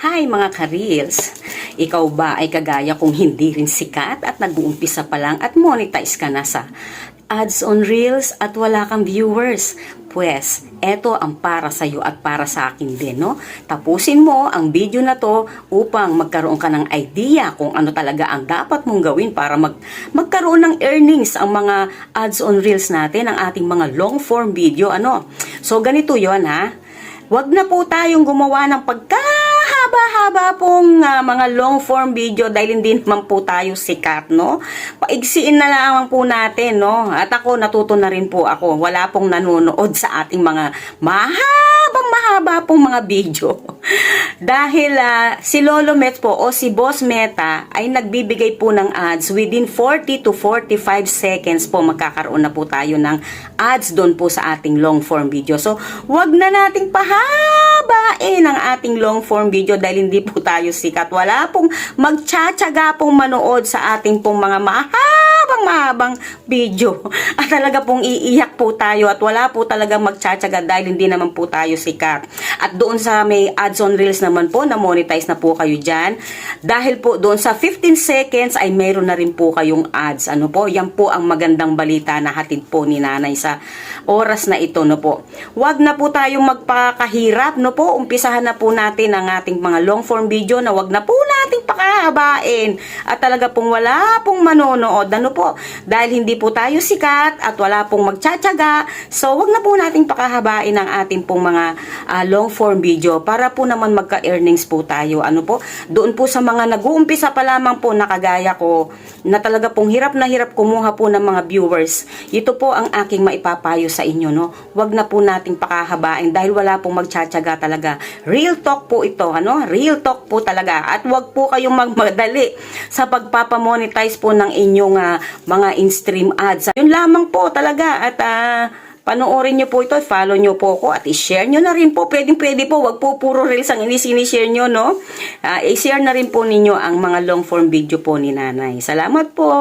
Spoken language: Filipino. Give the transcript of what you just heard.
Hi mga ka-reels! Ikaw ba ay kagaya kung hindi rin sikat at nag-uumpisa pa lang at monetize ka na sa ads on reels at wala kang viewers? Pues, eto ang para sa iyo at para sa akin din, no? Tapusin mo ang video na to upang magkaroon ka ng idea kung ano talaga ang dapat mong gawin para magkaroon ng earnings ang mga ads on reels natin, ang ating mga long form video, ano? So, ganito yon ha? Wag na po tayong gumawa ng haba-haba pong mga long form video dahil hindi naman po tayo sikat, no? Paigsiin na lang po natin, no? At ako, natuto na rin po ako. Wala pong nanonood sa ating mga mahaba pong mga video. Dahil si Lolo Met po o si Boss Meta ay nagbibigay po ng ads within 40 to 45 seconds po magkakaroon na po tayo ng ads doon po sa ating long form video. So, wag na nating pahabain ang ating long form video dahil hindi po tayo sikat. Wala pong magtsatsaga pong manood sa ating pong mga mahabang video. At talaga pong iiyak po tayo at wala po talaga magtsatsaga dahil hindi naman po tayo sikat. At doon sa may ads on reels naman po, na monetize na po kayo dyan. Dahil po doon sa 15 seconds ay mayroon na rin po kayong ads. Ano po? Yan po ang magandang balita na hatid po ni Nanay sa oras na ito, no po. Wag na po tayong magpakahirap, no po. Umpisahan na po natin ang ating mga long form video na wag na po nating pakahabain. At talaga pong wala pong manonood, ano po. Dahil hindi po tayo sikat at wala pong magtsatsaga. So, wag na po nating pakahabain ang ating pong mga long form video para po naman magka-earnings po tayo. Ano po? Doon po sa mga nag-uumpisa pa lamang po na kagaya ko na talaga pong hirap na hirap kumuha po ng mga viewers. Ito po ang aking maipapayo sa inyo, no? Wag na po nating pakahabain dahil wala pong magtsatsaga talaga. Real talk po ito, ano? Real talk po talaga. At wag po kayong magmadali sa pagpapamonetize po ng inyong mga in-stream ads. Yun lamang po talaga. At panoorin nyo po ito, follow nyo po ako at i-share nyo na rin po. Pwede po, wag po puro reels ang sinishare nyo, no? I-share na rin po ninyo ang mga long form video po ni Nanay. Salamat po!